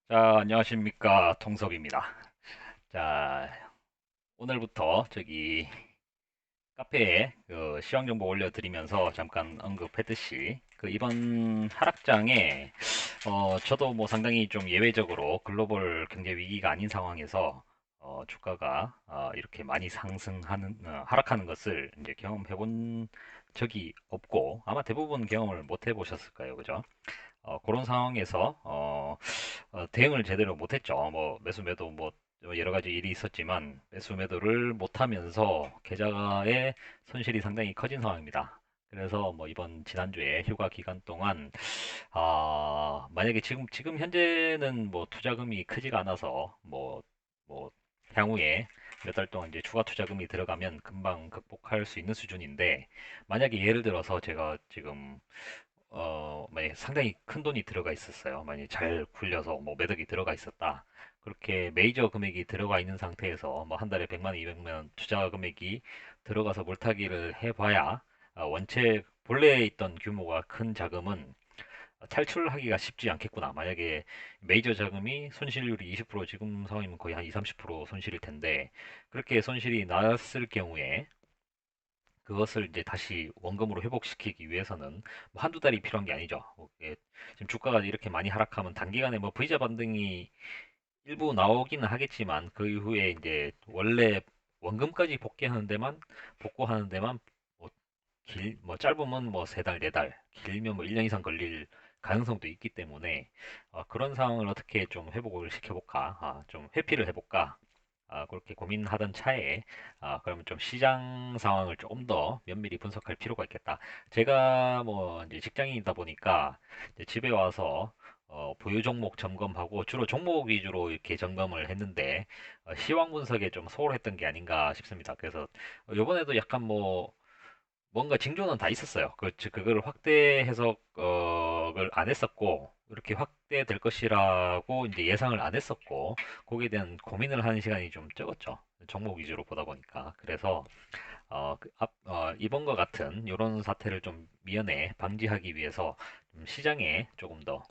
자, 안녕하십니까. 통섭입니다. 자, 오늘부터 카페에 시황 정보 올려드리면서 잠깐 언급했듯이 이번 하락장에 저도 뭐 상당히 좀 예외적으로 글로벌 경제 위기가 아닌 상황에서 주가가 이렇게 많이 하락하는 것을 이제 경험해 본 적이 없고 아마 대부분 경험을 못 해보셨을 거예요. 그죠? 그런 상황에서 대응을 제대로 못했죠. 뭐 매수 매도 뭐 여러 가지 일이 있었지만 매수 매도를 못하면서 계좌의 손실이 상당히 커진 상황입니다. 그래서 뭐 이번 지난주에 휴가 기간 동안 만약에 지금 현재는 뭐 투자금이 크지가 않아서 뭐 향후에 몇 달 동안 이제 추가 투자금이 들어가면 금방 극복할 수 있는 수준인데 만약에 예를 들어서 제가 지금 만약에 상당히 큰 돈이 들어가 있었어요. 만약에 잘 굴려서 뭐 매덕이 들어가 있었다. 그렇게 메이저 금액이 들어가 있는 상태에서 뭐 한 달에 100만 원, 200만 원 투자 금액이 들어가서 몰타기를 해봐야 원체 본래 있던 규모가 큰 자금은 탈출하기가 쉽지 않겠구나. 만약에 메이저 자금이 손실률이 20% 지금 상황이면 거의 한 2, 30% 손실일 텐데 그렇게 손실이 났을 경우에 그것을 이제 다시 원금으로 회복시키기 위해서는 뭐 한두 달이 필요한 게 아니죠. 지금 주가가 이렇게 많이 하락하면 단기간에 뭐 V자 반등이 일부 나오기는 하겠지만 그 이후에 이제 원래 원금까지 복구하는 데만 뭐 뭐 짧으면 뭐 세 달, 네 달, 길면 뭐 1년 이상 걸릴 가능성도 있기 때문에 그런 상황을 어떻게 좀 회복을 시켜볼까, 좀 회피를 해볼까, 그렇게 고민하던 차에 그러면 좀 시장 상황을 조금 더 면밀히 분석할 필요가 있겠다. 제가 뭐 이제 직장인이다 보니까 이제 집에 와서 보유 종목 점검하고 주로 종목 위주로 이렇게 점검을 했는데 시황 분석에 좀 소홀했던 게 아닌가 싶습니다. 그래서 이번에도 약간 뭐 뭔가 징조는 다 있었어요. 그걸 확대 해석을 안 했었고, 이렇게 확대될 것이라고 이제 예상을 안 했었고, 거기에 대한 고민을 하는 시간이 좀 적었죠. 종목 위주로 보다 보니까. 그래서, 이번과 같은 이런 사태를 좀 미연에 방지하기 위해서 좀 시장에 조금 더,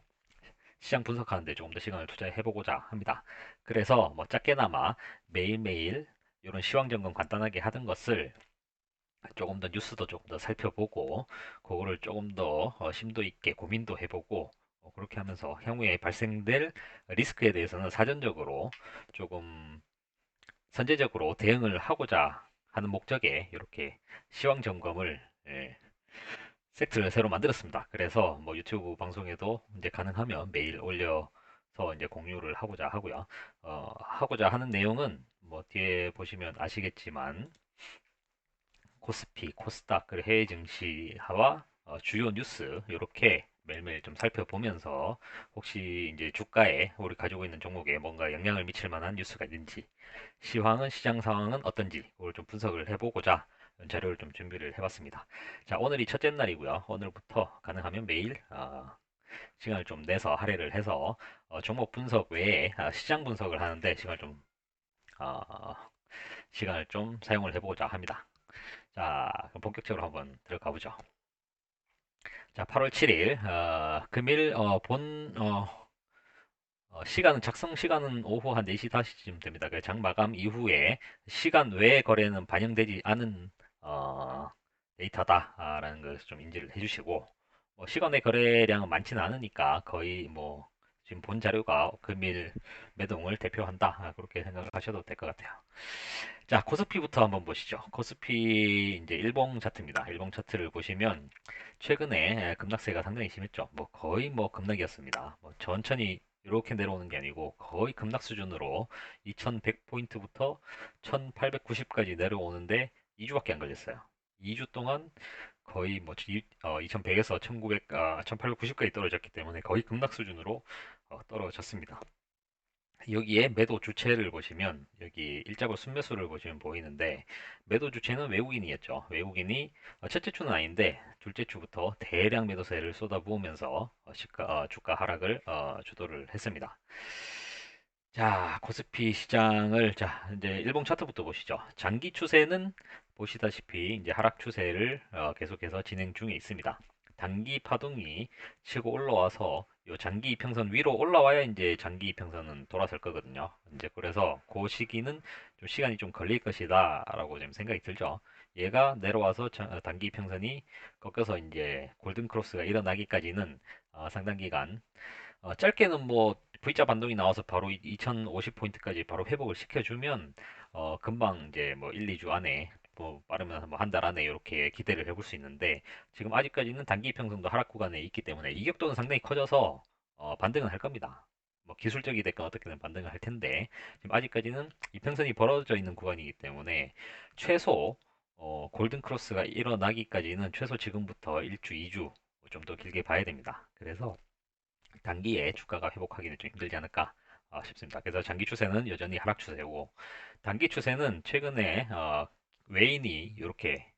시장 분석하는데 조금 더 시간을 투자해 보고자 합니다. 그래서 뭐 작게나마 매일매일 이런 시황 점검 간단하게 하던 것을 조금 더 뉴스도 조금 더 살펴보고 그거를 조금 더 심도 있게 고민도 해보고 그렇게 하면서 향후에 발생될 리스크에 대해서는 사전적으로 조금 선제적으로 대응을 하고자 하는 목적에 이렇게 시황 점검을 세트를 새로 만들었습니다. 그래서 뭐 유튜브 방송에도 이제 가능하면 매일 올려서 이제 공유를 하고자 하고요. 하고자 하는 내용은 뭐 뒤에 보시면 아시겠지만 코스피, 코스닥, 그리고 해외 증시와 주요 뉴스 이렇게 매일매일 좀 살펴보면서 혹시 이제 주가에 우리 가지고 있는 종목에 뭔가 영향을 미칠 만한 뉴스가 있는지 시황은 시장 상황은 어떤지 그걸 좀 분석을 해보고자 자료를 좀 준비를 해봤습니다. 자, 오늘이 첫째 날이고요. 오늘부터 가능하면 매일 시간을 좀 내서 할애를 해서 종목 분석 외에 시장 분석을 하는데 어, 시간을 좀 사용을 해보고자 합니다. 자, 그럼 본격적으로 한번 들어가 보죠. 자, 8월 7일, 금일, 시간은, 작성 시간은 오후 한 4시, 5시쯤 됩니다. 그 장 마감 이후에 시간 외의 거래는 반영되지 않은, 어, 데이터다라는 것을 좀 인지를 해주시고, 뭐 시간 외 거래량은 많지는 않으니까 거의 뭐, 지금 본 자료가 금일 매동을 대표한다. 그렇게 생각을 하셔도 될 것 같아요. 자, 코스피부터 한번 보시죠. 코스피 이제 일봉 차트입니다. 일봉 차트를 보시면 최근에 급락세가 상당히 심했죠. 뭐 거의 뭐 급락이었습니다. 뭐 천천히 이렇게 내려오는 게 아니고 거의 급락 수준으로 2100포인트부터 1890까지 내려오는데 2주밖에 안 걸렸어요. 2주 동안 거의 뭐 2100에서 1900, 1890까지 떨어졌기 때문에 거의 급락 수준으로 떨어졌습니다. 여기에 매도 주체를 보시면 여기 일자고 순매수를 보시면 보이는데 매도 주체는 외국인이었죠. 외국인이 첫째 주는 아닌데 둘째 주부터 대량 매도세를 쏟아부으면서 주가 하락을 주도를 했습니다. 자, 코스피 시장을 자 이제 일봉 차트부터 보시죠. 장기 추세는 보시다시피 이제 하락 추세를 계속해서 진행 중에 있습니다. 단기 파동이 치고 올라와서 요 장기 이평선 위로 올라와야 이제 장기 이평선은 돌아설 거거든요. 이제 그래서 그 시기는 좀 시간이 좀 걸릴 것이다라고 좀 생각이 들죠. 얘가 내려와서 단기 이평선이 꺾여서 이제 골든 크로스가 일어나기까지는 상당 기간, 짧게는 뭐 V자 반동이 나와서 바로 2050포인트까지 바로 회복을 시켜주면 금방 이제 뭐 1, 2주 안에, 뭐 빠르면 뭐 한 달 안에 이렇게 기대를 해볼 수 있는데, 지금 아직까지는 단기 이평선도 하락 구간에 있기 때문에 이격도는 상당히 커져서 반등은 할 겁니다. 뭐 기술적이 됐건 어떻게든 반등을 할 텐데, 지금 아직까지는 이평선이 벌어져 있는 구간이기 때문에 최소 골든 크로스가 일어나기까지는 최소 지금부터 1주, 2주 좀 더 길게 봐야 됩니다. 그래서 단기에 주가가 회복하기는 좀 힘들지 않을까 싶습니다. 그래서 장기 추세는 여전히 하락 추세고, 단기 추세는 최근에 외인이 이렇게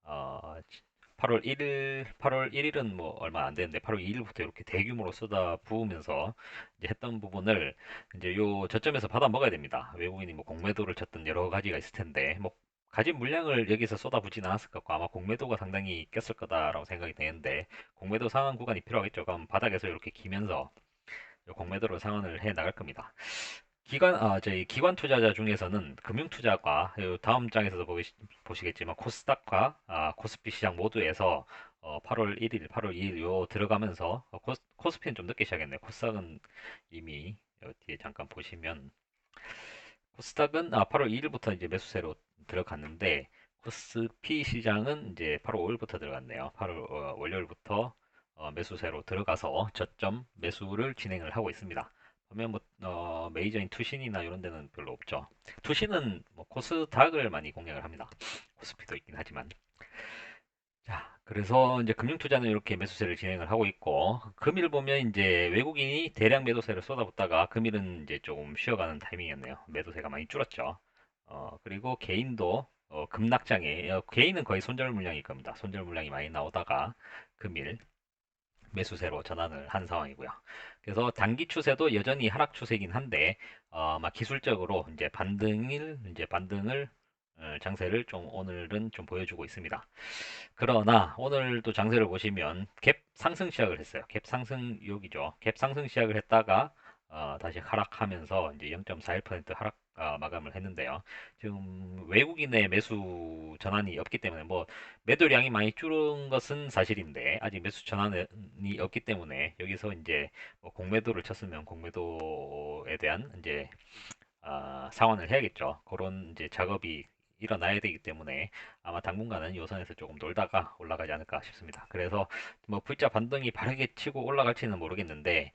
8월 1일, 8월 1일은 뭐 얼마 안 되는데 8월 2일부터 이렇게 대규모로 쏟아 부으면서 이제 했던 부분을 이제 요 저점에서 받아 먹어야 됩니다. 외국인이 뭐 공매도를 쳤던 여러 가지가 있을 텐데, 뭐 가진 물량을 여기서 쏟아붓진 않았을 것 같고, 아마 공매도가 상당히 꼈을 거다라고 생각이 되는데, 공매도 상환 구간이 필요하겠죠. 그럼 바닥에서 이렇게 기면서 공매도로 상환을 해 나갈 겁니다. 저희 기관 투자자 중에서는 금융 투자과, 다음 장에서도 보시겠지만 코스닥과 코스피 시장 모두에서 8월 1일, 8월 2일 요 들어가면서, 코스피는 좀 늦게 시작했네요. 코스닥은 이미 뒤에 잠깐 보시면, 코스닥은 8월 2일부터 이제 매수세로 들어갔는데, 코스피 시장은 이제 8월 5일부터 들어갔네요. 8월 월요일부터 매수세로 들어가서 저점 매수를 진행을 하고 있습니다. 보면 뭐 메이저인 투신이나 이런 데는 별로 없죠. 투신은 뭐 코스닥을 많이 공략을 합니다. 코스피도 있긴 하지만. 자, 그래서 이제 금융투자는 이렇게 매수세를 진행을 하고 있고, 금일 보면 이제 외국인이 대량 매도세를 쏟아붓다가 금일은 이제 조금 쉬어가는 타이밍이었네요. 매도세가 많이 줄었죠. 그리고 개인도 급락장에, 개인은 거의 손절 물량일 겁니다. 손절 물량이 많이 나오다가 금일 매수세로 전환을 한 상황이고요. 그래서 단기 추세도 여전히 하락 추세이긴 한데, 막 기술적으로 이제 반등을 장세를 좀 오늘은 좀 보여주고 있습니다. 그러나 오늘도 장세를 보시면 갭 상승 시작을 했어요. 갭 상승 여기죠. 갭 상승 시작을 했다가 다시 하락하면서 이제 0.41% 하락 마감을 했는데요. 지금 외국인의 매수 전환이 없기 때문에, 뭐 매도량이 많이 줄은 것은 사실인데 아직 매수 전환이 없기 때문에, 여기서 이제 뭐 공매도를 쳤으면 공매도에 대한 이제 상환을 해야겠죠. 그런 이제 작업이 일어나야 되기 때문에 아마 당분간은 요 선에서 조금 놀다가 올라가지 않을까 싶습니다. 그래서 뭐 V자 반등이 바르게 치고 올라갈지는 모르겠는데,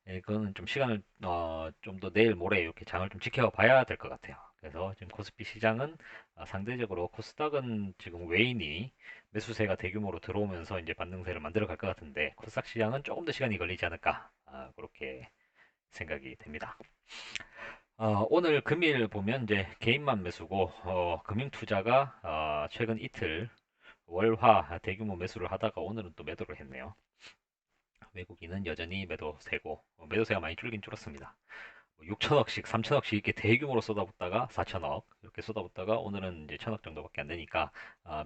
그거는 좀 시간을 좀 더 내일 모레 이렇게 장을 좀 지켜봐야 될 것 같아요. 그래서 지금 코스피 시장은 상대적으로, 코스닥은 지금 외인이 매수세가 대규모로 들어오면서 이제 반등세를 만들어 갈 것 같은데, 코스닥 시장은 조금 더 시간이 걸리지 않을까, 그렇게 생각이 됩니다. 오늘 금일 보면 이제 개인만 매수고, 금융투자가 최근 이틀 월화 대규모 매수를 하다가 오늘은 또 매도를 했네요. 외국인은 여전히 매도세고, 매도세가 많이 줄긴 줄었습니다. 6천억씩, 3천억씩 이렇게 대규모로 쏟아붓다가 4천억 이렇게 쏟아붓다가 오늘은 이제 1천억 정도밖에 안 되니까,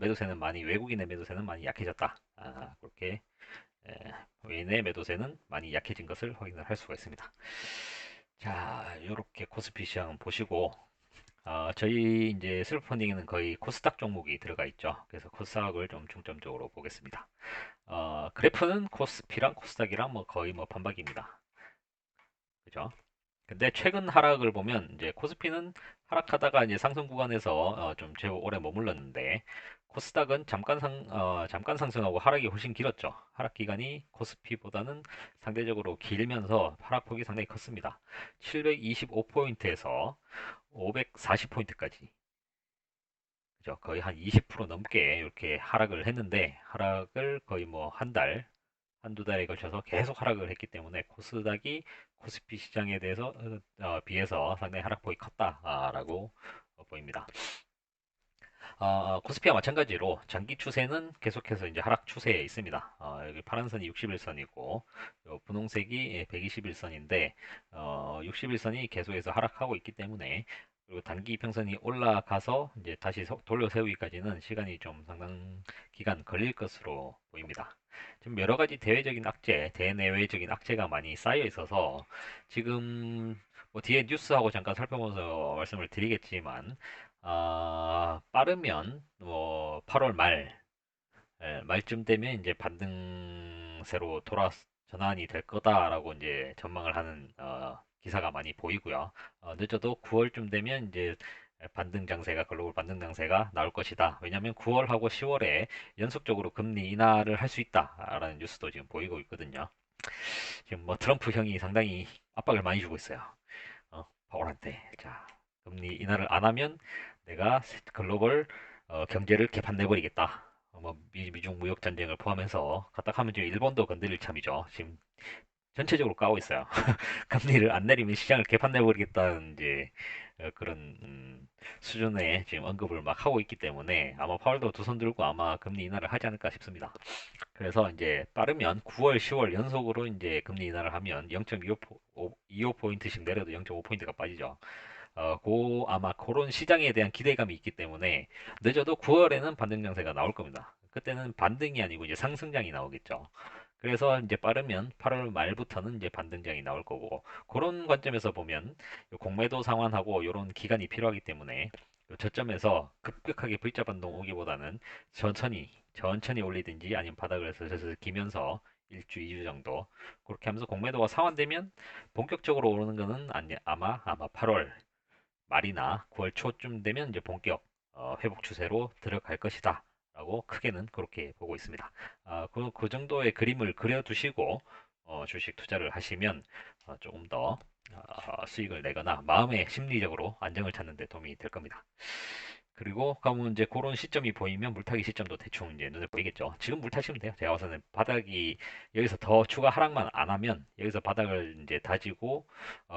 매도세는 많이, 외국인의 매도세는 많이 약해졌다. 그렇게 외인의 매도세는 많이 약해진 것을 확인을 할 수가 있습니다. 자, 이렇게 코스피 시장 보시고, 저희 이제 슬프 펀딩에는 거의 코스닥 종목이 들어가 있죠. 그래서 코스닥을 좀 중점적으로 보겠습니다. 그래프는 코스피랑 코스닥이랑 뭐 거의 뭐 반박입니다. 그죠? 근데 최근 하락을 보면 이제 코스피는 하락하다가 이제 상승 구간에서 좀 제법 오래 머물렀는데, 코스닥은 잠깐 상승하고 하락이 훨씬 길었죠. 하락 기간이 코스피보다는 상대적으로 길면서 하락폭이 상당히 컸습니다. 725포인트에서 540포인트까지. 그죠? 거의 한 20% 넘게 이렇게 하락을 했는데, 하락을 거의 뭐 한 달, 한두 달에 걸쳐서 계속 하락을 했기 때문에 코스닥이 코스피 시장에 대해서 비해서 상당히 하락폭이 컸다라고 보입니다. 코스피와 마찬가지로 장기 추세는 계속해서 이제 하락 추세에 있습니다. 여기 파란 선이 61선이고 분홍색이 121선인데, 61선이 계속해서 하락하고 있기 때문에 그리고 단기 이평선이 올라가서 이제 다시 돌려 세우기까지는 시간이 좀 상당 기간 걸릴 것으로 보입니다. 지금 여러 가지 대외적인 악재, 대내외적인 악재가 많이 쌓여 있어서 지금 뭐 뒤에 뉴스하고 잠깐 살펴보면서 말씀을 드리겠지만 빠르면 뭐 8월 말쯤 되면 이제 반등세로 전환이 될 거다라고 이제 전망을 하는 기사가 많이 보이고요. 늦어도 9월쯤 되면 이제 반등 장세가 글로벌 반등 장세가 나올 것이다. 왜냐하면 9월하고 10월에 연속적으로 금리 인하를 할 수 있다라는 뉴스도 지금 보이고 있거든요. 지금 뭐 트럼프 형이 상당히 압박을 많이 주고 있어요. 파월한테. 자, 금리 인하를 안 하면 내가 글로벌 경제를 개판내버리겠다. 뭐 미중 무역 전쟁을 포함해서 갖다 하면 지금 일본도 건드릴 참이죠. 지금 전체적으로 까고 있어요. 금리를 안 내리면 시장을 개판내버리겠다는 이제 그런 수준의 지금 언급을 막 하고 있기 때문에 아마 파월도 두 손 들고 아마 금리 인하를 하지 않을까 싶습니다. 그래서 이제 빠르면 9월, 10월 연속으로 이제 금리 인하를 하면 0.25포인트씩 내려도 0.5포인트가 빠지죠. 아마 그런 시장에 대한 기대감이 있기 때문에 늦어도 9월에는 반등 장세가 나올 겁니다. 그때는 반등이 아니고 이제 상승장이 나오겠죠. 그래서 이제 빠르면 8월 말부터는 이제 반등장이 나올 거고 그런 관점에서 보면 공매도 상환하고 이런 기간이 필요하기 때문에 요 저점에서 급격하게 V자 반동 오기보다는 천천히 올리든지 아니면 바닥을 슬슬 기면서 1주, 2주 정도 그렇게 하면서 공매도가 상환되면 본격적으로 오르는 거는 아마 8월 말이나 9월 초쯤 되면 이제 본격 회복 추세로 들어갈 것이다. 라고 크게는 그렇게 보고 있습니다. 그 정도의 그림을 그려두시고 주식 투자를 하시면 조금 더 수익을 내거나 마음의 심리적으로 안정을 찾는 데 도움이 될 겁니다. 그리고 그러면 이제 그런 시점이 보이면 물타기 시점도 대충 이제 눈에 보이겠죠. 지금 물 타시면 돼요. 제가 봐서는 바닥이 여기서 더 추가 하락만 안 하면 여기서 바닥을 이제 다지고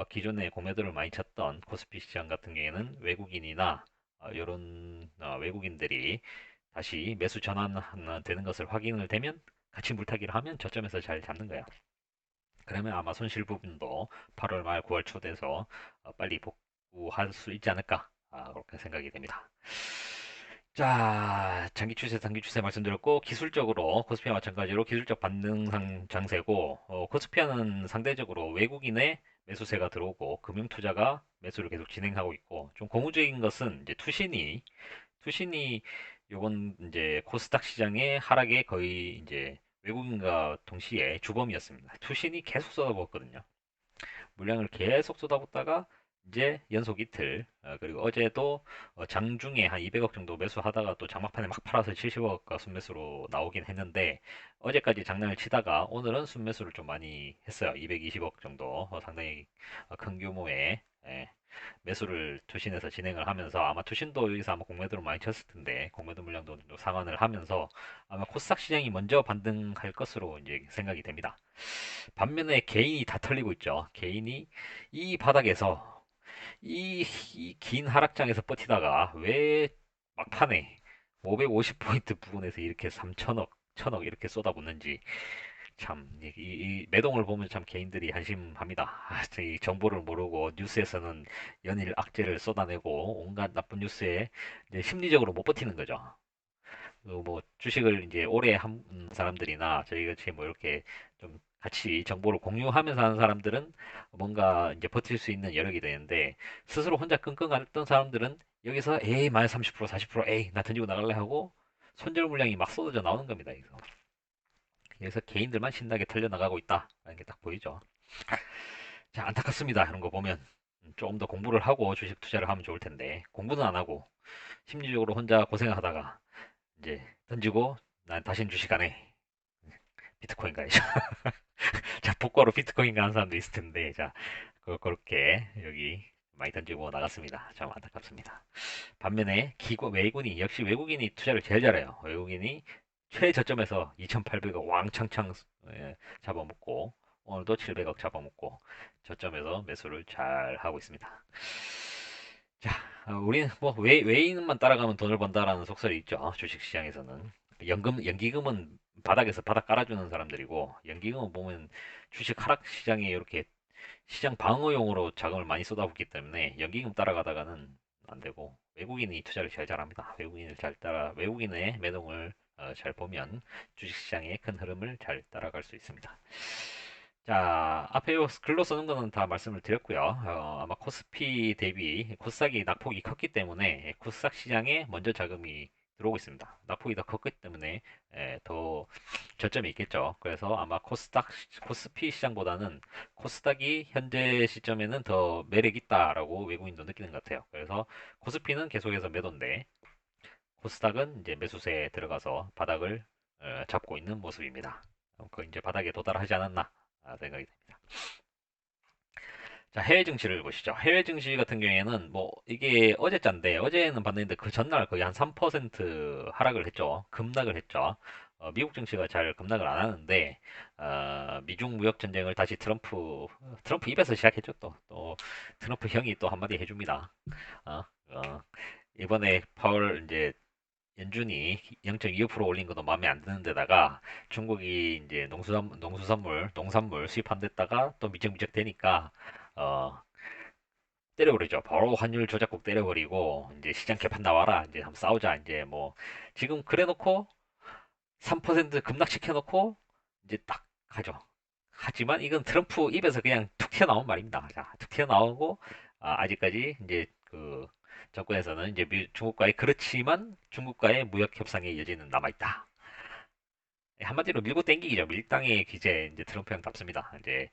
기존에 공매도를 많이 쳤던 코스피 시장 같은 경우에는 외국인이나 이런 외국인들이 다시 매수 전환되는 것을 확인을 되면 같이 물타기를 하면 저점에서 잘 잡는 거예요. 그러면 아마 손실 부분도 8월 말 9월 초 돼서 빨리 복구할 수 있지 않을까 그렇게 생각이 됩니다. 자, 장기 추세, 단기 추세 말씀드렸고, 기술적으로, 코스피와 마찬가지로 기술적 반등상 장세고, 코스피아는 상대적으로 외국인의 매수세가 들어오고, 금융투자가 매수를 계속 진행하고 있고, 좀 고무적인 것은 이제 투신이 요번 이제 코스닥 시장의 하락에 거의 이제 외국인과 동시에 주범이었습니다. 투신이 계속 쏟아부었거든요. 물량을 계속 쏟아붓다가 이제 연속 이틀 그리고 어제도 장중에 한 200억 정도 매수하다가 또 장막판에 막 팔아서 70억가 순매수로 나오긴 했는데 어제까지 장난을 치다가 오늘은 순매수를 좀 많이 했어요. 220억 정도 상당히 큰 규모의 매수를 투신에서 진행을 하면서 아마 투신도 여기서 아마 공매도를 많이 쳤을 텐데 공매도 물량도 좀 상환을 하면서 아마 코스닥 시장이 먼저 반등할 것으로 이제 생각이 됩니다. 반면에 개인이 다 털리고 있죠. 개인이 이 바닥에서 이 긴 하락장에서 버티다가 왜 막판에 550포인트 부근에서 이렇게 3천억, 1천억 이렇게 쏟아붓는지 참, 이 매동을 보면 참 개인들이 한심합니다. 이 정보를 모르고 뉴스에서는 연일 악재를 쏟아내고 온갖 나쁜 뉴스에 이제 심리적으로 못 버티는 거죠. 뭐 주식을 이제 오래 한 사람들이나 저희 같이 뭐 이렇게 좀 같이 정보를 공유하면서 하는 사람들은 뭔가 이제 버틸 수 있는 여력이 되는데 스스로 혼자 끙끙 앓던 사람들은 여기서 에이 마이너스 30% 40% 에이 나 던지고 나갈래 하고 손절 물량이 막 쏟아져 나오는 겁니다. 그래서 개인들만 신나게 털려나가고 있다라는 게 딱 보이죠. 자, 안타깝습니다. 이런 거 보면 조금 더 공부를 하고 주식 투자를 하면 좋을 텐데 공부는 안 하고 심리적으로 혼자 고생을 하다가 이제 던지고 난 다시는 주식 안 해. 비트코인 가야죠. 자, 복과로 비트코인 가는 사람도 있을 텐데 자, 그렇게 여기 많이 던지고 나갔습니다. 참 안타깝습니다. 반면에 외국인이 역시 외국인이 투자를 제일 잘해요. 외국인이 최저점에서 2,800억 왕창창 잡아먹고 오늘도 700억 잡아먹고 저점에서 매수를 잘 하고 있습니다. 자, 우리는 뭐 외인만 따라가면 돈을 번다라는 속설이 있죠. 주식시장에서는 연기금은 바닥에서 바닥 깔아주는 사람들이고 연기금은 보면 주식 하락 시장에 이렇게 시장 방어용으로 자금을 많이 쏟아붓기 때문에 연기금 따라가다가는 안 되고 외국인이 투자를 제일 잘합니다. 외국인을 잘 따라 외국인의 매동을 잘 보면 주식시장의 큰 흐름을 잘 따라갈 수 있습니다. 자, 앞에 요 글로 쓰는 거는 다 말씀을 드렸고요. 아마 코스피 대비 코스닥이 낙폭이 컸기 때문에 코스닥 시장에 먼저 자금이 들어오고 있습니다. 낙폭이 더 컸기 때문에 더 저점이 있겠죠. 그래서 아마 코스피 시장보다는 코스닥이 현재 시점에는 더 매력 있다라고 외국인도 느끼는 것 같아요. 그래서 코스피는 계속해서 매도인데 코스닥은 이제 매수세에 들어가서 바닥을 잡고 있는 모습입니다. 그 이제 바닥에 도달하지 않았나 생각이 됩니다. 자, 해외 증시를 보시죠. 해외 증시 같은 경우에는 뭐 이게 어제자인데 어제는 봤는데 그 전날 거의 한 3% 하락을 했죠. 급락을 했죠. 미국 증시가 잘 급락을 안 하는데 미중 무역 전쟁을 다시 트럼프 입에서 시작했죠. 또 트럼프 형이 또 한마디 해줍니다. 어, 어, 이번에 파월 이제 연준이 0.25% 올린 것도 마음에 안 드는 데다가 중국이 이제 농산물 수입한 데다가 또 미적미적 되니까 어, 때려버리죠. 바로 환율 조작국 때려버리고 이제 시장 개판 나와라. 이제 한번 싸우자. 이제 뭐 지금 그래놓고 3% 급락시켜놓고 이제 딱 하죠. 하지만 이건 트럼프 입에서 그냥 툭 튀어나온 말입니다. 자, 툭 튀어나오고 아직까지 이제 그 정권에서는 이제 중국과의 그렇지만 중국과의 무역 협상의 여지는 남아있다. 한마디로 밀고 땡기기죠. 밀당의 기제 이제 트럼프 형답습니다. 이제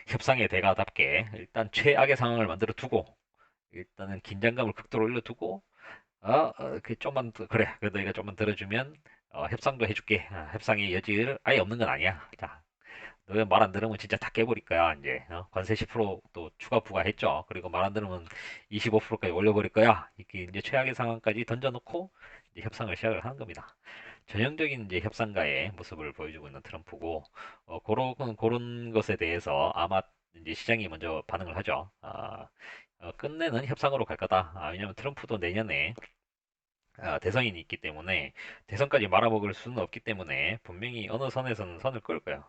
협상의 대가답게 일단 최악의 상황을 만들어 두고 일단은 긴장감을 극도로 올려두고 그 좀만 그래. 그래도 이거 좀만 들어주면 협상도 해줄게. 협상의 여지를 아예 없는 건 아니야. 자, 너 말 안 들으면 진짜 다 깨버릴 거야. 이제 관세 10%또 추가 부과했죠. 그리고 말 안 들으면 25%까지 올려버릴 거야. 이렇게 이제 최악의 상황까지 던져놓고 이제 협상을 시작을 하는 겁니다. 전형적인 이제 협상가의 모습을 보여주고 있는 트럼프고 그런 것에 대해서 아마 이제 시장이 먼저 반응을 하죠. 끝내는 협상으로 갈 거다. 왜냐하면 트럼프도 내년에 대선이 있기 때문에 대선까지 말아먹을 수는 없기 때문에 분명히 어느 선에서는 선을 끌 거예요.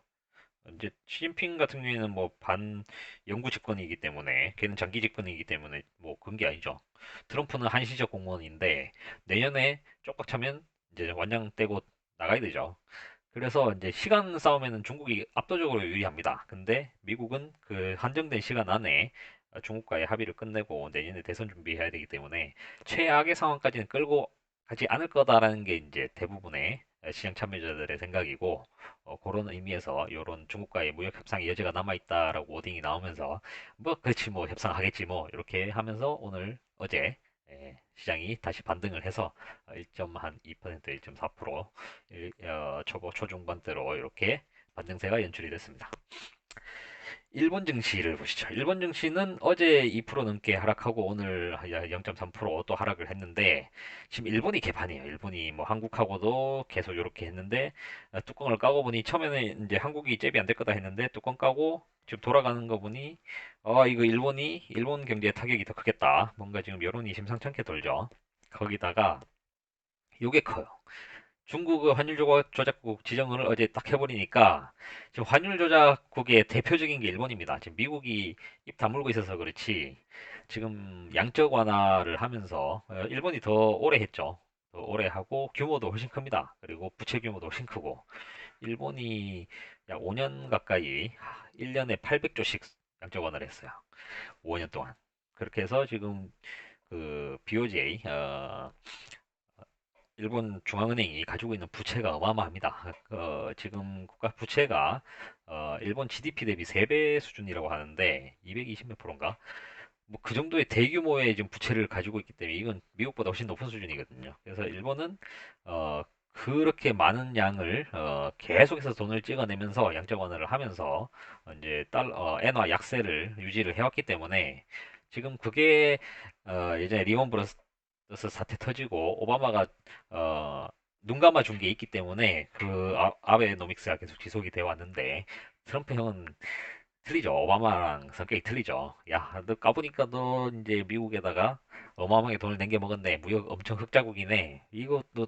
이제 시진핑 같은 경우에는 뭐 반 영구 집권이기 때문에 걔는 장기 집권이기 때문에 뭐 그런 게 아니죠. 트럼프는 한시적 공무원인데 내년에 쪽박 차면 이제 완장 떼고 나가야 되죠. 그래서 이제 시간 싸움에는 중국이 압도적으로 유리합니다. 근데 미국은 그 한정된 시간 안에 중국과의 합의를 끝내고 내년에 대선 준비해야 되기 때문에 최악의 상황까지는 끌고 가지 않을 거다라는 게 이제 대부분의 시장 참여자들의 생각이고 그런 의미에서 이런 중국과의 무역 협상의 여지가 남아 있다라고 워딩이 나오면서 뭐 그렇지 뭐 협상하겠지 뭐 이렇게 하면서 오늘 어제 시장이 다시 반등을 해서 1.2% 1.4% 초보 초중반대로 이렇게 반등세가 연출이 됐습니다. 일본 증시를 보시죠. 일본 증시는 어제 2% 넘게 하락하고 오늘 0.3%또 하락을 했는데 지금 일본이 개판이에요. 일본이 뭐 한국하고도 계속 이렇게 했는데 뚜껑을 까고 보니 처음에는 이제 한국이 잽이 안 될 거다 했는데 뚜껑 까고 지금 돌아가는 거 보니 이거 일본 경제에 타격이 더 크겠다. 뭔가 지금 여론이 심상찮게 돌죠. 거기다가 요게 커요. 중국의 환율 조작국 지정을 어제 딱 해버리니까 지금 환율 조작국의 대표적인 게 일본입니다. 지금 미국이 입 다물고 있어서 그렇지 지금 양적 완화를 하면서 일본이 더 오래 했죠. 더 오래 하고 규모도 훨씬 큽니다. 그리고 부채 규모도 훨씬 크고 일본이 약 5년 가까이 1년에 800조씩 양적 완화를 했어요. 5년 동안. 그렇게 해서 지금 그 BOJ 일본 중앙은행이 가지고 있는 부채가 어마어마합니다. 지금 국가 부채가 일본 GDP 대비 3배 수준이라고 하는데 220 몇 프로인가? 뭐 그 정도의 대규모의 지금 부채를 가지고 있기 때문에 이건 미국보다 훨씬 높은 수준이거든요. 그래서 일본은 그렇게 많은 양을 계속해서 돈을 찍어내면서 양적 완화를 하면서 이제 엔화 약세를 유지를 해왔기 때문에 지금 그게 예전에 리먼 브러스 사태 터지고 오바마가 어, 눈 감아 준 게 있기 때문에 그 아베노믹스가 계속 지속이 되어 왔는데 트럼프 형은 틀리죠. 오바마랑 성격이 틀리죠. 야, 너 까보니까 너 이제 미국에다가 어마어마하게 돈을 낸게 먹었네. 무역 엄청 흑자국이네. 이거 너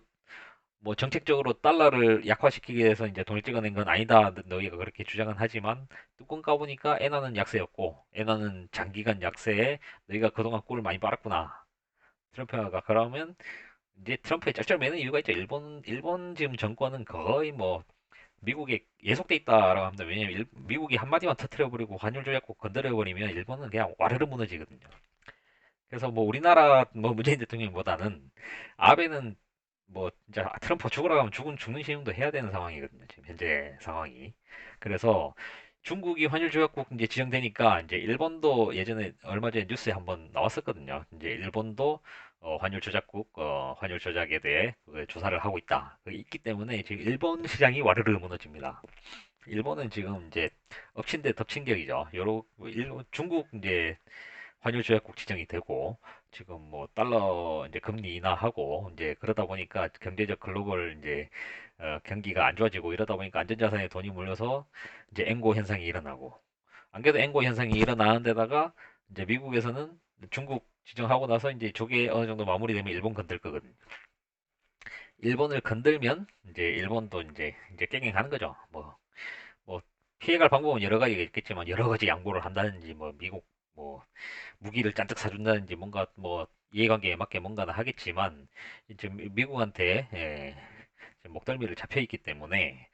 뭐 정책적으로 달러를 약화시키기 위해서 이제 돈을 찍어낸 건 아니다. 너희가 그렇게 주장은 하지만 뚜껑 까보니까 엔화는 약세였고 엔화는 장기간 약세에 너희가 그동안 꿀을 많이 빨았구나. 트럼프가 그러면 이제 트럼프의 쩔쩔매는 이유가 있죠. 일본 지금 정권은 거의 뭐 미국에 예속돼 있다라고 합니다. 왜냐면 미국이 한마디만 터트려버리고 환율 조약국 건드려버리면 일본은 그냥 와르르 무너지거든요. 그래서 뭐 우리나라 뭐 문재인 대통령보다는 아베는 뭐 진짜 트럼프 죽으라고 하면 죽는 시행도 해야 되는 상황이거든요. 지금 현재 상황이. 그래서 중국이 환율 조약국 이제 지정되니까 이제 일본도 예전에 얼마 전에 뉴스에 한번 나왔었거든요. 이제 일본도 환율 조작국 환율 조작에 대해 그 조사를 하고 있다. 있기 때문에 지금 일본 시장이 와르르 무너집니다. 일본은 지금 이제 엎친 데 덮친 격이죠. 중국 이제 환율 조약국 지정이 되고 지금 뭐 달러 이제 금리 인하하고 이제 그러다 보니까 경제적 글로벌 이제 경기가 안 좋아지고 이러다 보니까 안전자산에 돈이 몰려서 이제 앵고 현상이 일어나고 안 그래도 앵고 현상이 일어나는 데다가 이제 미국에서는 중국 지정하고 나서 이제 저게 어느 정도 마무리되면 일본 건들 거거든요. 일본을 건들면 이제 일본도 이제 깽깽하는 거죠. 뭐 피해갈 방법은 여러 가지가 있겠지만 여러 가지 양보를 한다든지 뭐 미국 뭐 무기를 잔뜩 사준다든지 뭔가 뭐 이해관계에 맞게 뭔가는 하겠지만 지금 미국한테 지금 목덜미를 잡혀 있기 때문에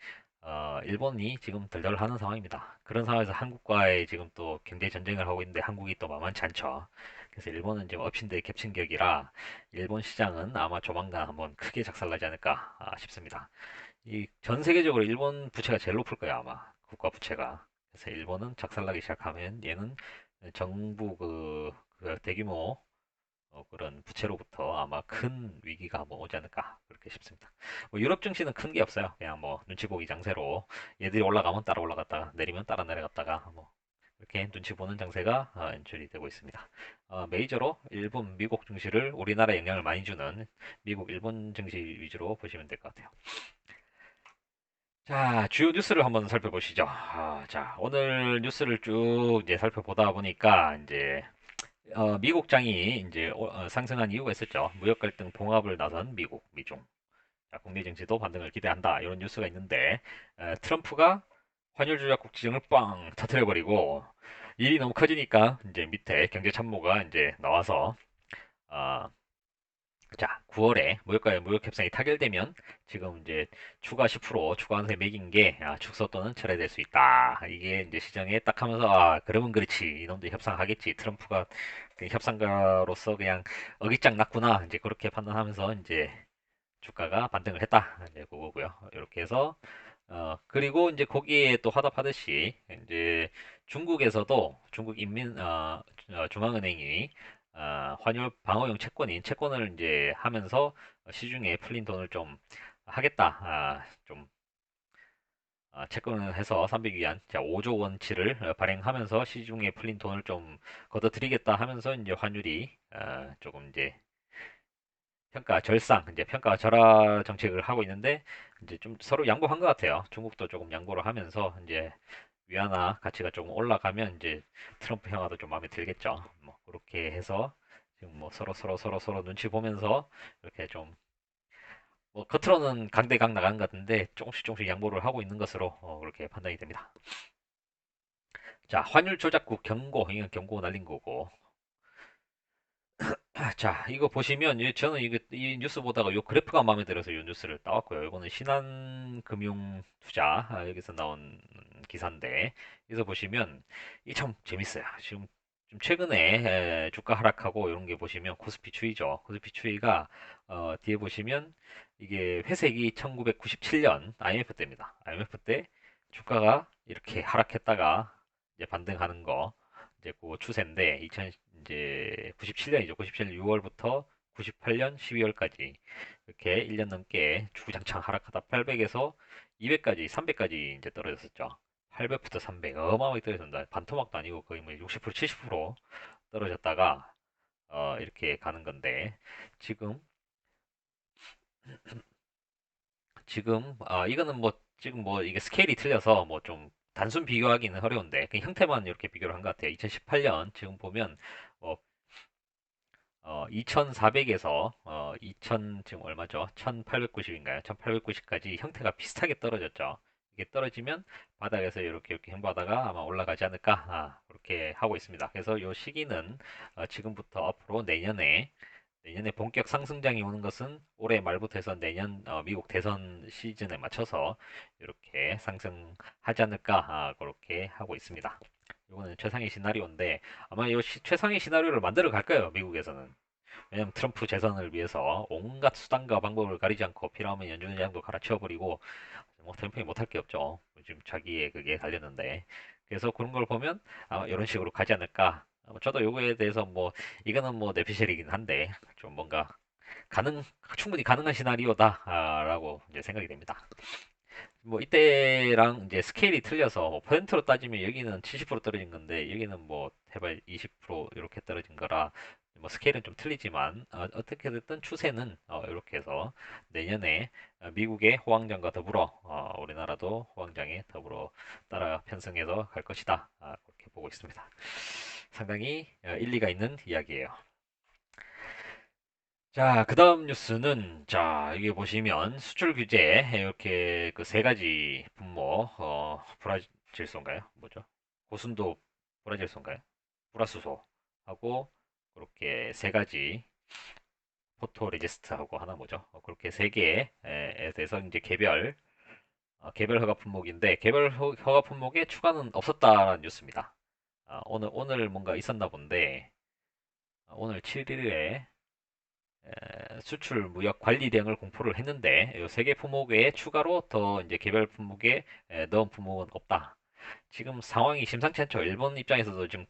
일본이 지금 덜덜하는 상황입니다. 그런 상황에서 한국과의 지금 또 경제 전쟁을 하고 있는데 한국이 또 만만치 않죠. 그래서 일본은 지금 엎친 데 겹친 격이라 일본 시장은 아마 조만간 한번 크게 작살나지 않을까 싶습니다. 이 전 세계적으로 일본 부채가 제일 높을 거야 아마 국가 부채가. 그래서 일본은 작살나기 시작하면 얘는 정부 그 대규모 그런 부채로부터 아마 큰 위기가 한번 오지 않을까 그렇게 싶습니다. 뭐 유럽 증시는 큰 게 없어요. 그냥 뭐 눈치 보기 장세로 얘들이 올라가면 따라 올라갔다가 내리면 따라 내려갔다가 뭐 이렇게 눈치 보는 장세가 연출이 되고 있습니다. 메이저로 일본, 미국 증시를 우리나라에 영향을 많이 주는 미국, 일본 증시 위주로 보시면 될 것 같아요. 자, 주요 뉴스를 한번 살펴보시죠. 자, 오늘 뉴스를 쭉 이제 살펴보다 보니까 이제 미국장이 이제 상승한 이유가 있었죠. 무역 갈등 봉합을 나선 미국, 미중. 자, 국내 증시도 반등을 기대한다. 이런 뉴스가 있는데 트럼프가 환율 조작국 지정을 빵 터트려버리고 일이 너무 커지니까 이제 밑에 경제참모가 이제 나와서 어, 자, 9월에 무역 협상이 타결되면 지금 이제 추가 10% 추가 관세 매긴 게 축소 또는 철회될 수 있다. 이게 이제 시장에 딱 하면서 그러면 그렇지. 이놈들 협상하겠지. 트럼프가 그 협상가로서 그냥 어깃장 났구나. 이제 그렇게 판단하면서 이제 주가가 반등을 했다. 이제 그거고요. 이렇게 해서 그리고 이제 거기에 또 화답하듯이 이제 중국에서도 중국 중앙은행이 환율 방어용 채권을 이제 하면서 시중에 풀린 돈을 좀 하겠다. 좀 채권을 해서 300위안, 자 5조 원치를 발행하면서 시중에 풀린 돈을 좀 걷어들이겠다 하면서 이제 환율이 조금 이제 이제 평가 절하 정책을 하고 있는데 이제 좀 서로 양보한 것 같아요. 중국도 조금 양보를 하면서 이제 위안화 가치가 조금 올라가면 이제 트럼프 형아도 좀 마음에 들겠죠. 뭐 그렇게 해서 지금 뭐 서로 눈치 보면서 이렇게 좀 뭐 겉으로는 강대강 나간 것 같은데 조금씩 양보를 하고 있는 것으로 그렇게 판단이 됩니다. 자, 환율 조작국 경고, 이건 경고 날린 거고. 자, 이거 보시면 저는 이 뉴스 보다가 이 그래프가 마음에 들어서 이 뉴스를 따왔고요. 이거는 신한금융투자 여기서 나온 기사인데 여기서 보시면 이 참 재밌어요. 지금 좀 최근에 주가 하락하고 이런 게 보시면 코스피 추이죠. 코스피 추이가 뒤에 보시면 이게 회색이 1997년 IMF 때입니다. IMF 때 주가가 이렇게 하락했다가 이제 반등하는 거 이제 그 추세인데 이제 97년이죠. 97년 6월부터 98년 12월까지 이렇게 1년 넘게 주구장창 하락하다 800에서 200까지, 300까지 이제 떨어졌었죠. 800부터 300 어마어마하게 떨어졌습니다. 반토막도 아니고 거의 뭐 60%, 70% 떨어졌다가 이렇게 가는 건데 지금 이거는 뭐 지금 뭐 이게 스케일이 틀려서 뭐 좀 단순 비교하기는 어려운데 그 형태만 이렇게 비교를 한 것 같아요. 2018년 지금 보면 어, 2400에서 2000 지금 얼마죠? 1890인가요? 1890까지 형태가 비슷하게 떨어졌죠. 이게 떨어지면 바닥에서 이렇게 형바다가 아마 올라가지 않을까 그렇게 하고 있습니다. 그래서 이 시기는 지금부터 앞으로 내년에 본격 상승장이 오는 것은 올해 말부터 해서 내년 미국 대선 시즌에 맞춰서 이렇게 상승하지 않을까 그렇게 하고 있습니다. 이거는 최상의 시나리오인데 아마 이 최상의 시나리오를 만들어 갈 거예요, 미국에서는. 왜냐면 트럼프 재선을 위해서 온갖 수단과 방법을 가리지 않고 필요하면 연준의장도 갈아치워버리고 뭐 트럼프이 못할 게 없죠. 지금 자기의 그게 달렸는데. 그래서 그런 걸 보면 아마 이런 식으로 가지 않을까. 저도 요거에 대해서 뭐 이거는 뭐 내피셜이긴 한데 좀 뭔가 가능 충분히 가능한 시나리오다라고 이제 생각이 됩니다. 뭐 이때랑 이제 스케일이 틀려서 뭐 퍼센트로 따지면 여기는 70% 떨어진 건데 여기는 뭐 해봐야 20% 이렇게 떨어진 거라 뭐 스케일은 좀 틀리지만 떻게 됐든 추세는 이렇게 해서 내년에 미국의 호황장과 더불어 우리나라도 호황장에 더불어 따라 편승해서 갈 것이다 그렇게 보고 있습니다. 상당히 일리가 있는 이야기예요. 자, 그 다음 뉴스는, 자, 여기 보시면 수출 규제, 이렇게 그 세 가지 분모, 브라질소인가요? 뭐죠? 고순도 브라질소인가요? 브라수소하고, 그렇게 세 가지, 포토 레지스트하고 하나 뭐죠? 그렇게 세 개에 대해서 이제 개별 허가 품목인데, 개별 허가 품목에 추가는 없었다는 뉴스입니다. 오늘 뭔가 있었나 본데, 오늘 7일에 수출 무역 관리 대응을 공포를 했는데 이 세 개 품목에 추가로 더 이제 개별 품목에 넣은 품목은 없다. 지금 상황이 심상치 않죠. 일본 입장에서도 지금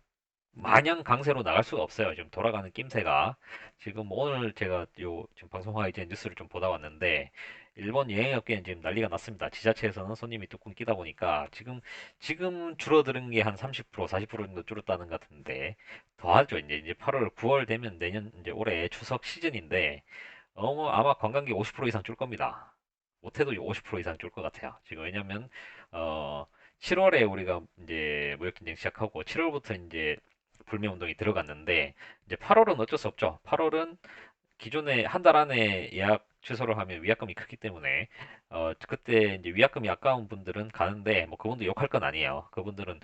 마냥 강세로 나갈 수가 없어요. 지금 돌아가는 낌새가 지금 오늘 제가 요 지금 방송하기 전에 뉴스를 좀 보다 왔는데 일본 여행업계는 지금 난리가 났습니다. 지자체에서는 손님이 뚝 끊기다 보니까 지금 줄어드는 게 한 30% 40% 정도 줄었다는 것 같은데 더 하죠. 이제 8월 9월 되면 내년 이제 올해 추석 시즌인데 아마 관광객 50% 이상 줄 겁니다. 못해도 50% 이상 줄 것 같아요. 지금 왜냐면 어 7월에 우리가 이제 무역 경쟁 시작하고 7월부터 이제 불매 운동이 들어갔는데 이제 8월은 어쩔 수 없죠. 8월은 기존에 한 달 안에 예약 취소를 하면 위약금이 크기 때문에 그때 이제 위약금이 아까운 분들은 가는데 뭐 그분도 욕할 건 아니에요. 그분들은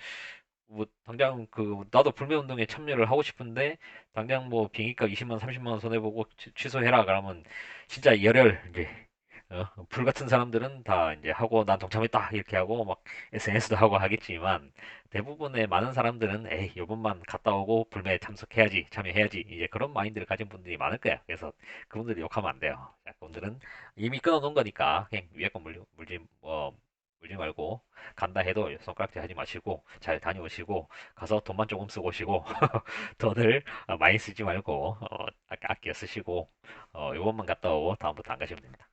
뭐 당장 그 나도 불매 운동에 참여를 하고 싶은데 당장 뭐 비행기값 20만 30만 원 손해 보고 취소해라 그러면 진짜 열혈 이제 불 같은 사람들은 다 이제 하고 난 동참했다 이렇게 하고 막 SNS도 하고 하겠지만 대부분의 많은 사람들은 에이 요번만 갔다 오고 불매에 참석해야지 참여해야지 이제 그런 마인드를 가진 분들이 많을 거야. 그래서 그분들이 욕하면 안 돼요. 자, 그분들은 이미 끊어놓은 거니까 그냥 위에 거 물지 말고 간다 해도 손가락질 하지 마시고 잘 다녀오시고 가서 돈만 조금 쓰고 오시고 돈을 많이 쓰지 말고 아껴 쓰시고 요번만 갔다 오고 다음부터 안 가시면 됩니다.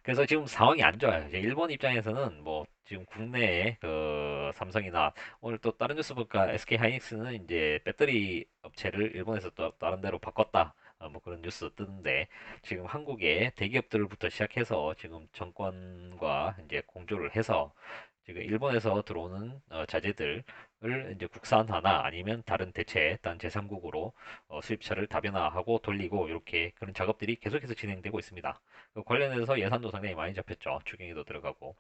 그래서 지금 상황이 안 좋아요. 이제 일본 입장에서는 뭐 지금 국내에 그 삼성이나 오늘 또 다른 뉴스 보니까 SK 하이닉스는 이제 배터리 업체를 일본에서 또 다른 데로 바꿨다. 뭐 그런 뉴스 뜨는데 지금 한국의 대기업들부터 시작해서 지금 정권과 이제 공조를 해서 지금 일본에서 들어오는 자재들을 이제 국산화나 아니면 다른 다른 제3국으로 수입차를 다변화하고 돌리고 이렇게 그런 작업들이 계속해서 진행되고 있습니다. 그 관련해서 예산도 상당히 많이 잡혔죠. 추경에도 들어가고.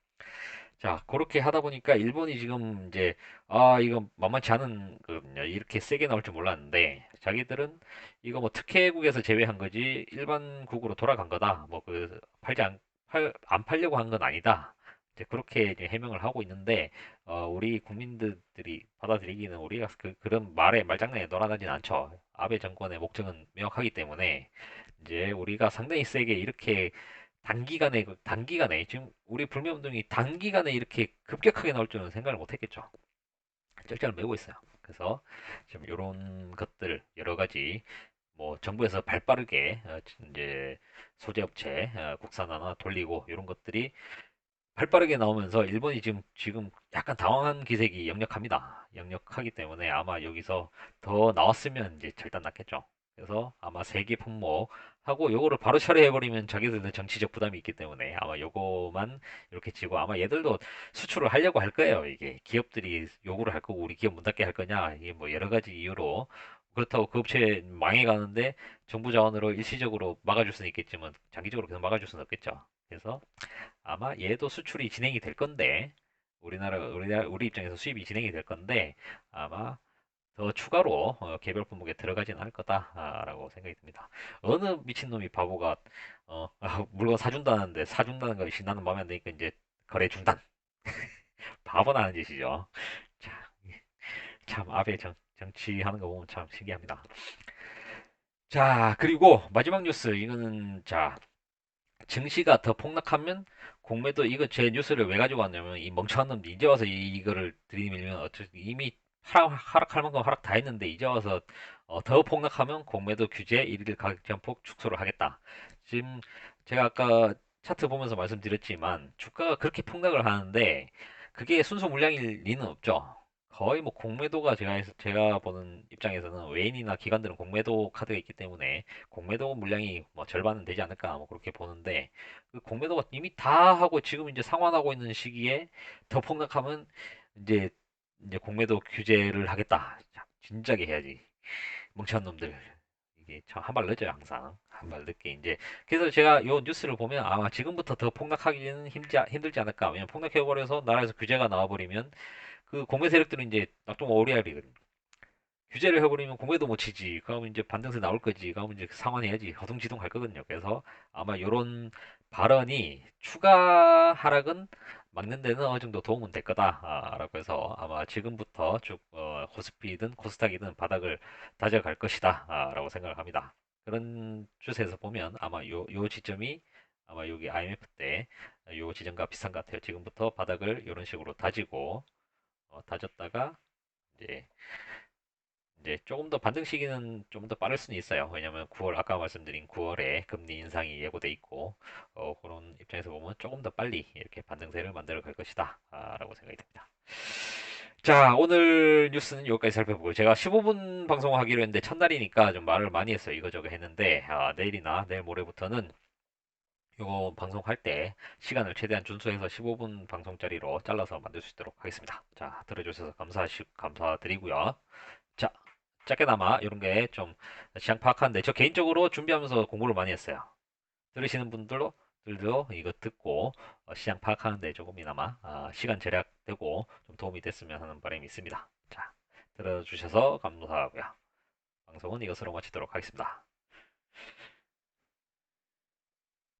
자, 그렇게 하다 보니까 일본이 지금 이제 이거 만만치 않은 거거든요. 이렇게 세게 나올 줄 몰랐는데 자기들은 이거 뭐 특혜국에서 제외한 거지 일반국으로 돌아간 거다. 뭐 그 안 팔려고 한 건 아니다. 이제 그렇게 이제 해명을 하고 있는데 우리 국민들이 받아들이기는 우리가 그런 말장난에 놀아나진 않죠. 아베 정권의 목적은 명확하기 때문에 이제 우리가 상당히 세게 이렇게 단기간에 지금 우리 불매운동이 단기간에 이렇게 급격하게 나올 줄은 생각을 못 했겠죠. 쩔쩔 매고 있어요. 그래서 지금 이런 것들 여러 가지 뭐 정부에서 발빠르게 이제 소재업체 국산화나 돌리고 이런 것들이 발빠르게 나오면서 일본이 지금 약간 당황한 기색이 역력합니다. 역력하기 때문에 아마 여기서 더 나왔으면 이제 절단 났겠죠. 그래서 아마 세계 품목하고 요거를 바로 처리해버리면 자기들은 정치적 부담이 있기 때문에 아마 요거만 이렇게 지고 아마 얘들도 수출을 하려고 할 거예요. 이게 기업들이 요구를 할 거고 우리 기업 문 닫게 할 거냐 이게 뭐 여러 가지 이유로 그렇다고 그 업체 망해가는데 정부 자원으로 일시적으로 막아줄 수는 있겠지만 장기적으로 계속 막아줄 수는 없겠죠. 그래서 아마 얘도 수출이 진행이 될 건데 우리 입장에서 수입이 진행이 될 건데 아마 더 추가로 개별 품목에 들어가진 않을 거다라고 생각이 듭니다. 어느 미친놈이 바보가 물건 사준다는데 사준다는 거 신나는 마음에 안 드니까 이제 거래 중단. 바보나는 짓이죠. 참, 참 아베 정치하는 거 보면 참 신기합니다. 자, 그리고 마지막 뉴스 이거는 자 증시가 더 폭락하면 공매도 이거 제 뉴스를 왜 가지고 왔냐면 이 멍청한 놈들 이제 와서 이거를 들이밀면 이미 하락할 만큼 하락 다 했는데 이제 와서 더 폭락하면 공매도 규제 일일 가격 전폭 축소를 하겠다. 지금 제가 아까 차트 보면서 말씀드렸지만 주가가 그렇게 폭락을 하는데 그게 순수 물량일 리는 없죠. 거의 뭐 공매도가 제가 보는 입장에서는 외인이나 기관들은 공매도 카드가 있기 때문에 공매도 물량이 뭐 절반은 되지 않을까 뭐 그렇게 보는데 그 공매도가 이미 다 하고 지금 이제 상환하고 있는 시기에 더 폭락하면 이제 공매도 규제를 하겠다. 자, 진작에 해야지. 멍청한 놈들. 이게 참 한 발 늦어요 항상 한 발 늦게 이제 그래서 제가 요 뉴스를 보면 아마 지금부터 더 폭락하기는 힘들지 않을까. 왜냐면 폭락해버려서 나라에서 규제가 나와버리면 그 공매 세력들은 이제 낙동 오리알이거든. 규제를 해버리면 공매도 못 치지. 그러면 이제 반등세 나올 거지. 그러면 이제 상환해야지. 허둥지둥 할 거거든요. 그래서 아마 요런 발언이 추가 하락은 막는 데는 어느 정도 도움은 될 거다라고 해서 아마 지금부터 쭉 코스피든 코스닥이든 바닥을 다져갈 것이다라고 생각을 합니다. 그런 추세에서 보면 아마 요 지점이 아마 여기 IMF 때 요 지점과 비슷한 것 같아요. 지금부터 바닥을 이런 식으로 다지고 다졌다가 이제 조금 더 반등 시기는 좀 더 빠를 수는 있어요. 왜냐면 9월 아까 말씀드린 9월에 금리 인상이 예고돼 있고 그런 입장에서 보면 조금 더 빨리 이렇게 반등세를 만들어 갈 것이다 라고 생각이 듭니다. 자, 오늘 뉴스는 여기까지 살펴보고 제가 15분 방송하기로 했는데 첫날이니까 좀 말을 많이 했어요. 이거저거 했는데 내일이나 내일 모레부터는 이거 방송할 때 시간을 최대한 준수해서 15분 방송짜리로 잘라서 만들 수 있도록 하겠습니다. 자, 들어주셔서 감사드리고요. 자, 짧게나마 이런 게 좀 시장 파악하는데 저 개인적으로 준비하면서 공부를 많이 했어요. 들으시는 분들도 이거 듣고 시장 파악하는데 조금이나마 시간 절약되고 좀 도움이 됐으면 하는 바람이 있습니다. 자, 들어주셔서 감사하고요. 방송은 이것으로 마치도록 하겠습니다.